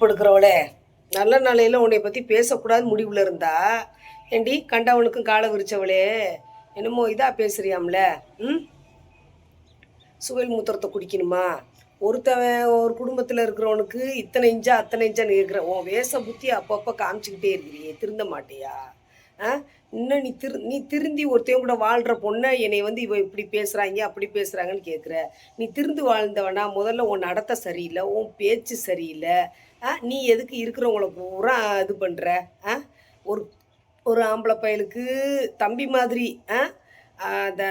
படுக்கிறவளே, நல்ல நாளையில் உன்னை பற்றி பேசக்கூடாது முடிவில் இருந்தா ஏண்டி கண்டவனுக்கும் காலை விரிச்சவளே என்னமோ இதாக பேசுறியாம்ல. ம் சுவைல் மூத்திரத்தை குடிக்கணுமா? ஒருத்தவன் ஒரு குடும்பத்தில் இருக்கிறவனுக்கு இத்தனை இஞ்சா அத்தனை இஞ்சான்னு கேட்குற உன் வேச புத்தி அப்பப்போ காமிச்சிக்கிட்டே இருக்கிறியே, திருந்த மாட்டியா? இன்னும் நீ திருந்தி ஒருத்தையும் கூட வாழ்கிற பொண்ணை என்னை இவ இப்படி பேசுகிறாங்க அப்படி பேசுகிறாங்கன்னு கேட்குற. நீ திருந்து வாழ்ந்தவனா? முதல்ல உன் நடத்தை சரியில்லை, உன் பேச்சு சரியில்லை. நீ எதுக்கு இருக்கிறவங்கள பூரா இது பண்ணுற? ஒரு ஒரு ஆம்பளை பயலுக்கு தம்பி மாதிரி அந்த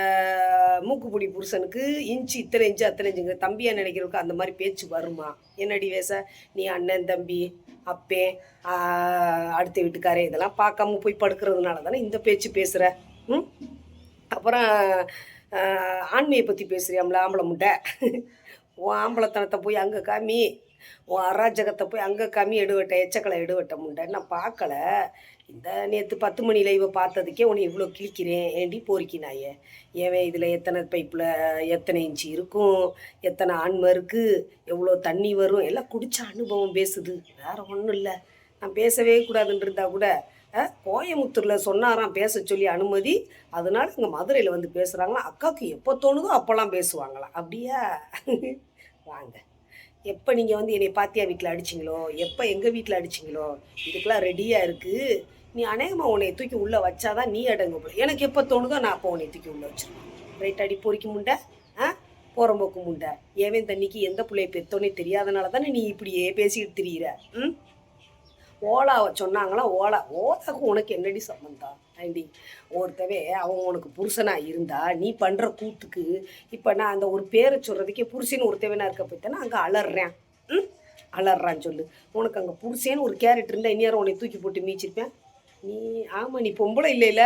மூக்குப்பிடி புருஷனுக்கு இன்ச்சு இத்தனை இன்ச்சு அத்தனை இன்ச்சுங்க தம்பியா நினைக்கிறவங்க அந்த மாதிரி பேச்சு வருமா? என்னடி வேச? நீ அண்ணன் தம்பி அப்பே அடுத்த வீட்டுக்காரே இதெல்லாம் பார்க்காம போய் படுக்கிறதுனால தானே இந்த பேச்சு பேசுகிற. அப்புறம் ஆண்மையை பற்றி பேசுகிறியாம்ல ஆம்பளை முட்டை. உன் ஆம்பளைத்தனத்தை போய் அங்கே காமி, உன் அராஜகத்தை போய் அங்கே காமி, எடுவட்ட எச்சக்களை எடுவட்ட முண்டை. நான் பார்க்கல. இந்த நேற்று 10 மணி லைவை பார்த்ததுக்கே உன்னை இவ்வளோ கிழிக்கிறேன் ஏண்டி போரிக்கினாயே. ஏன் இதில் எத்தனை பைப்பில் எத்தனை இன்ச்சு இருக்கும், எத்தனை ஆண்மை இருக்குது, எவ்வளோ தண்ணி வரும், எல்லாம் குடித்த அனுபவம் பேசுது. வேறு ஒன்றும் இல்லை. நான் பேசவே கூடாதுன்னு இருந்தால் கூட கோயமுத்தூரில் சொன்னாராம் பேச சொல்லி அனுமதி, அதனால இங்கே மதுரையில் வந்து பேசுகிறாங்களாம். அக்காவுக்கு எப்போ தோணுதோ அப்போல்லாம் பேசுவாங்களாம். அப்படியா? வாங்க. எப்போ நீங்கள் என்னை பாத்தியா வீட்டில் அடிச்சிங்களோ, எப்போ எங்கள் வீட்டில் அடிச்சிங்களோ, இதுக்கெல்லாம் ரெடியாக இருக்குது. நீ அநேகமாக உன்னை தூக்கி உள்ளே வச்சாதான் நீ அடங்க போல. எனக்கு எப்போ தோணுதோ நான் அப்போ உன்னை தூக்கி உள்ளே வச்சிருவேன். ரைட் அடி பொறிக்க முண்டை, போகிறம்போக்கு முண்டை. ஏவன் தண்ணிக்கு எந்த பிள்ளையை பெற்றோன்னே தெரியாதனால தானே நீ இப்படியே பேசிக்கிட்டு திரியிற. ஓலாவை சொன்னாங்களாம். ஓலாவுக்கும் உனக்கு என்னடி சம்பந்தம்? ஆண்டி ஒருத்தவே அவன் உனக்கு புருஷனாக இருந்தா நீ பண்ணுற கூத்துக்கு இப்போ நான் அந்த ஒரு பேரை சொல்கிறதுக்கே புருஷன்னு ஒருத்தவனா இருக்க போய்த்தானே அங்கே அலறான். அலறான்னு சொல்லு. உனக்கு அங்கே புருஷன்னு ஒரு கேரக்டர் இருந்தால் இந்நேரம் உன்னை தூக்கி போட்டு மீச்சிருப்பேன். நீ ஆமாம், நீ பொம்பளை இல்லைல்ல.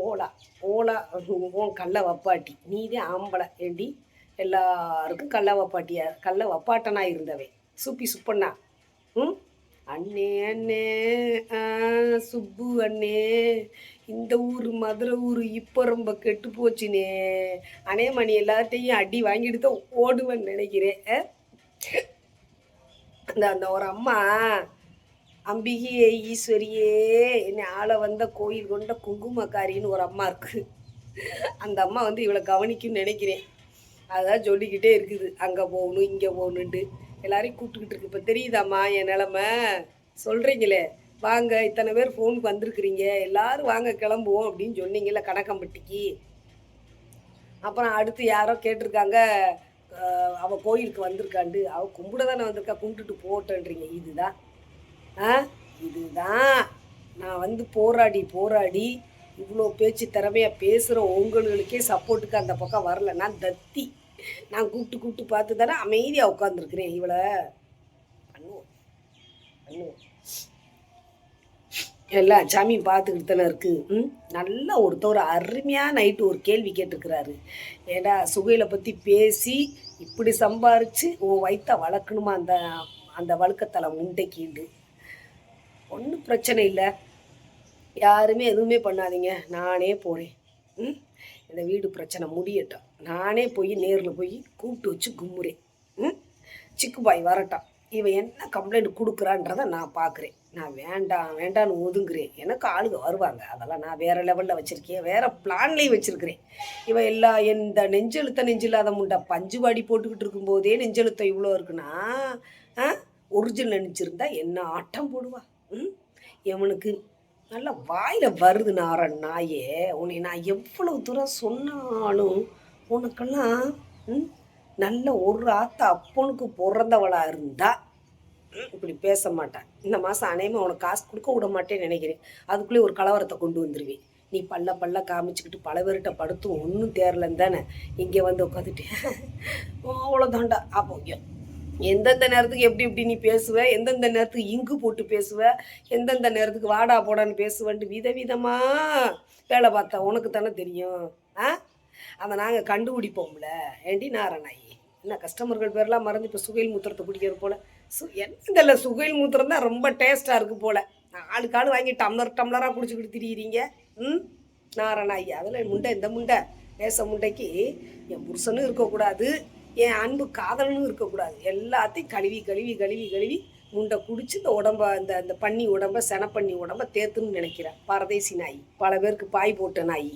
ஓலா உன் கள்ள வப்பாட்டி நீதே ஆம்பளை ஏண்டி. எல்லாருக்கும் கள்ள வப்பாட்டனா இருந்தவை சூப்பி சுப்பண்ணா. அண்ணே அண்ணே சுப்பு அண்ணே, இந்த ஊர் மதுரை ஊர் இப்போ ரொம்ப கெட்டு போச்சுனே. அண்ணே மணி எல்லார்ட்டையும் அடி வாங்கிட்டு தான் ஓடுவேன்னு நினைக்கிறேன். அந்த ஒரு அம்மா அம்பிகையே ஈஸ்வரியே என்னை ஆளை வந்த கோயில் கொண்ட குங்குமக்காரின்னு ஒரு அம்மா இருக்குது. அந்த அம்மா இவளை கவனிக்கும்னு நினைக்கிறேன். அதான் சொல்லிக்கிட்டே இருக்குது அங்கே போகணும் இங்கே போகணுன்ட்டு எல்லாரையும் கூப்பிட்டுக்கிட்டு இருக்கு. இப்போ தெரியுதாம்மா என் நிலமை? சொல்கிறீங்களே வாங்க, இத்தனை பேர் ஃபோனுக்கு வந்திருக்குறீங்க, எல்லோரும் வாங்க கிளம்புவோம் அப்படின்னு சொன்னீங்கல்ல கணக்கம்பட்டிக்கு. அப்புறம் அடுத்து யாரோ கேட்டிருக்காங்க அவள் கோயிலுக்கு வந்திருக்காண்டு. அவள் கும்பிட தானே வந்திருக்கா, கும்பிட்டுட்டு போட்டேன்றீங்க. இதுதான் நான் போராடி இவ்வளோ பேச்சு திறமையாக பேசுகிற உங்களுக்கே சப்போர்ட்டுக்கு அந்த பக்கம் வரல. நான் தத்தி. நான் கூப்பிட்டு பார்த்து தானே அமைதியாக உட்காந்துருக்குறேன். இவளை பண்ணுவோம் எல்லாம் சாமி பார்த்துக்கிட்டு தானே இருக்குது. நல்லா ஒருத்தர் அருமையாக நைட்டு ஒரு கேள்வி கேட்டுருக்கிறாரு. ஏடா சுகையில பற்றி பேசி இப்படி சம்பாரித்து உன் வயிற்ற வளர்க்கணுமா அந்த வழுக்கத்தலை முண்டைக்கீண்டு. ஒன்றும் பிரச்சனை இல்லை, யாருமே எதுவுமே பண்ணாதீங்க, நானே போகிறேன். இந்த வீடு பிரச்சனை முடியட்டும், நானே போய் நேரில் போய் கூப்பிட்டு வச்சு கும்புறேன். சிக்குபாய் வரட்டும், இவன் என்ன கம்ப்ளைண்ட் கொடுக்குறான்றதை நான் பார்க்குறேன். நான் வேண்டான்னு ஒதுங்குறேன். எனக்கு ஆளுங்க வருவாங்க, அதெல்லாம் நான் வேறு லெவலில் வச்சுருக்கேன், வேறு பிளான்லேயும் வச்சுருக்கிறேன். இவன் இந்த நெஞ்சில்லாத முண்டை பஞ்சு வாடி போட்டுக்கிட்டு இருக்கும்போதே நெஞ்செழுத்தம் இவ்வளோ இருக்குன்னா ஒரிஜினல் நினச்சிருந்தா என்ன ஆட்டம் போடுவா. இவனுக்கு நல்லா வாயில் வருது நாயே. உன்னை நான் எவ்வளவு தூரம் சொன்னாலும் உனக்கெல்லாம் நல்ல ஒரு ஆத்த அப்பனுக்கு பிறந்தவளாக இருந்தா இப்படி பேச மாட்டேன். இந்த மாதம் அநேகமாக உனக்கு காசு கொடுக்க விட மாட்டேன்னு நினைக்கிறேன். அதுக்குள்ளே ஒரு கலவரத்தை கொண்டு வந்துடுவேன். நீ பல்ல காமிச்சிக்கிட்டு பல பேர்கிட்ட படுத்தும் ஒன்றும் தேரலன்னு தானே இங்கே உட்காந்துட்டேன். அவ்வளோதாண்டா. அப்போ எந்தெந்த நேரத்துக்கு எப்படி நீ பேசுவ, எந்தெந்த நேரத்துக்கு இங்கு போட்டு பேசுவ, எந்தெந்த நேரத்துக்கு வாடா போடான்னு பேசுவேன்ட்டு விதவிதமாக வேலை பார்த்தா உனக்கு தானே தெரியும். அதை நாங்கள் கண்டுபிடிப்போம்ல. ஏண்டி நாராயணாயி என்ன கஸ்டமர்கள் பேர்லாம் மறந்து இப்போ சுகையில் மூத்திரத்தை குடிக்கிறது போல். என்னங்கல்ல சுகையில் மூத்திரம் தான் ரொம்ப டேஸ்ட்டாக இருக்குது போல். ஆளுக்காடு வாங்கி டம்ளராக குடிச்சுக்கிட்டு திரியிறீங்க. நாராயணாயி அதில் முண்டை இந்த முண்டை பேச முண்டைக்கு என் புருஷனும் இருக்கக்கூடாது, என் அன்பு காதலனும் இருக்கக்கூடாது. எல்லாத்தையும் கழுவி கழுவி கழுவி கழுவி முண்டை குடிச்சு இந்த உடம்ப அந்த அந்த பண்ணி உடம்ப செனப்பண்ணி உடம்ப தேத்துன்னு நினைக்கிறேன். பரதேசி நாய், பல பேருக்கு பாய் போட்ட நாய்.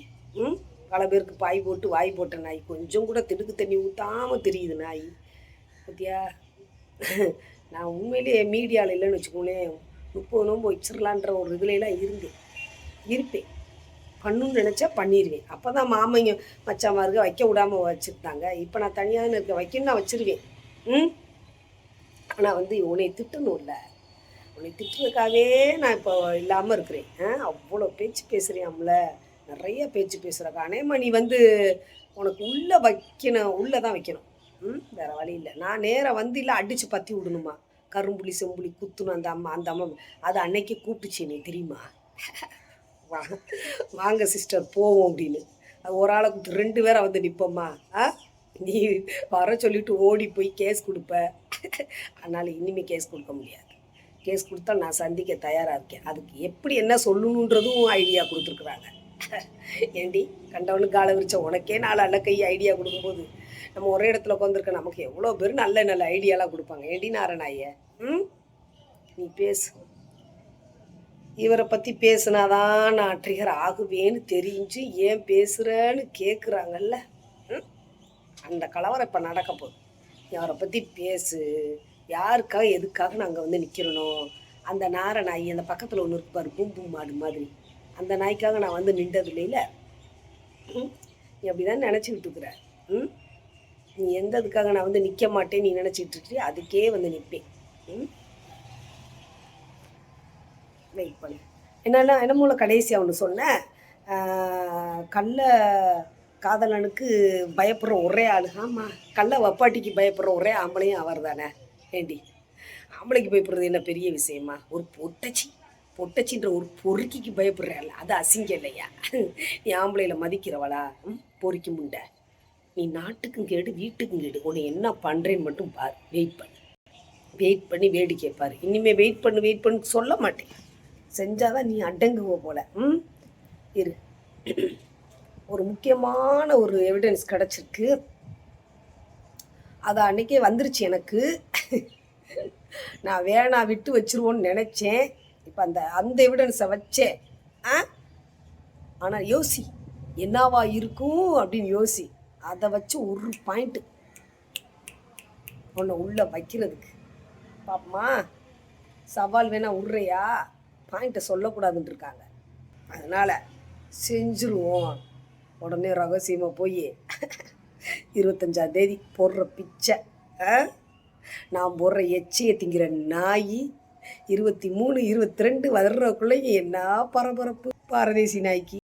பல பேருக்கு பாய் போட்டு வாய் போட்ட நாய். கொஞ்சம் கூட திடுக்கு தண்ணி ஊற்றாமல் தெரியுது நாய் பத்தியா. நான் உண்மையிலேயே மீடியாவில் இல்லைன்னு வச்சுக்கோங்களேன், 30 நோம்பு வச்சிடலான்ற ஒரு இதுலாம் இருப்பேன். பண்ணுன்னு நினச்சா பண்ணிடுவேன். அப்போ தான் மாமைங்க மச்சாமாருக்கு வைக்க விடாமல் வச்சுருந்தாங்க. இப்போ நான் தனியாக இருக்க வைக்கணும் நான் வச்சுருவேன். ஆனால் வந்து உன்னை திட்டணும் இல்லை, உன்னை திட்டுறதுக்காகவே நான் இப்போ இல்லாமல் இருக்கிறேன். அவ்வளோ பேச்சு பேசுகிறேன்ல, நிறைய பேச்சு பேசுகிறக்கா. அநேகமாக நீ வந்து உனக்கு உள்ளே வைக்கணும், உள்ளே தான் வைக்கணும். வேறு வழி இல்லை. நான் நேராக வந்து இல்லை அடித்து பற்றி விடணுமா, கரும்புளி செம்புளி குத்துணும். அந்த அம்மா அது அன்னைக்கு கூப்பிட்டுச்சு நீ தெரியுமா, வாங்க சிஸ்டர் போவோம் அப்படின்னு. அது ஒரு ஆளை கொடுத்து 2 பேரை வந்து நிற்போம்மா. நீ வர சொல்லிவிட்டு ஓடி போய் கேஸ் கொடுப்ப. அதனால் இனிமேல் கேஸ் கொடுக்க முடியாது. கேஸ் கொடுத்தா நான் சந்திக்க தயாராக இருக்கேன். அதுக்கு எப்படி என்ன சொல்லணுன்றதும் ஐடியா கொடுத்துருக்குறாங்க. ஏண்டி கண்டவனுக்கு காலை விரிச்ச உனக்கே 4 அல்ல கை ஐடியா கொடுக்கும்போது நம்ம ஒரே இடத்துல உட்காந்துருக்க நமக்கு எவ்வளோ பேர் நல்ல நல்ல ஐடியாலாம் கொடுப்பாங்க. ஏண்டி நாராயணாய நீ பேசு. இவரை பற்றி பேசுனாதான் நான் ட்ரிகர் ஆகுவேன்னு தெரிஞ்சு ஏன் பேசுகிறேன்னு கேட்குறாங்கல்ல, அந்த கலவரம் இப்போ நடக்க போகுது. அவரை பற்றி பேசு. யாருக்காக எதுக்காக நாங்கள் வந்து நிற்கிறனோ அந்த நாய் அந்த பக்கத்தில் ஒன்று இருப்பார் பூம்பூ மாடு மாதிரி, அந்த நாய்க்காக நான் வந்து நின்றது இல்லையில. நீ அப்படி தான் நினச்சிக்கிட்டு இருக்கிற. நீ எந்த இதுக்காக நான் வந்து நிற்க மாட்டேன் நீ நினச்சிக்கிட்டு இருக்கி, அதுக்கே வந்து நிற்பேன். வெயிட் பண்ணு. என்ன மூலம் கடைசியாக ஒன்று சொன்னேன், காதலனுக்கு பயப்படுற ஒரே ஆள். ஆமாம், வப்பாட்டிக்கு பயப்படுற ஒரே ஆம்பளையும் அவர் தானே. ஏண்டி ஆம்பளைக்கு பயப்படுறது என்ன பெரிய விஷயமா? ஒரு பொட்டச்சின்ற ஒரு பொறுக்கிக்கு பயப்படுறல, அது அசிங்கம் இல்லையா? நீ ஆம்பளையில மதிக்கிறவளா? பொறுக்கி முண்டை. நீ நாட்டுக்கும் கேடு வீட்டுக்கும் கேடு. உன்னை என்ன பண்ணுறேன்னு மட்டும் பாரு. வெயிட் பண்ணி வேடிக்கை பாரு. இனிமேல் வெயிட் பண்ணு சொல்ல மாட்டேன். செஞ்சாதான் நீ அடங்குவ போல. இரு, ஒரு முக்கியமான ஒரு எவிடன்ஸ் கிடச்சிருக்கு. அது அன்றைக்கே வந்துருச்சு எனக்கு. நான் வேணா விட்டு வச்சிருவோன்னு நினச்சேன். இப்போ அந்த எவிடன்ஸை வச்சேன். ஆனால் யோசி, என்னவா இருக்கும் அப்படின்னு யோசி. அதை வச்சு ஒரு பாயிண்ட்டு உன்னை உள்ளே வைக்கிறதுக்கு பாப்பமா. சவால் வேணா விட்றையா? பாயிண்ட்டை சொல்லக்கூடாதுன்னு இருக்காங்க. அதனால் செஞ்சுருவோம். உடனே ரகசியமாக போய் 25ஆம் தேதி போடுற பிச்சை, நான் போடுற எச்சையை திங்கிற நாய் 23 22 வர்றக்குள்ளே என்ன பரபரப்பு. பாரதேசி நாய்க்கு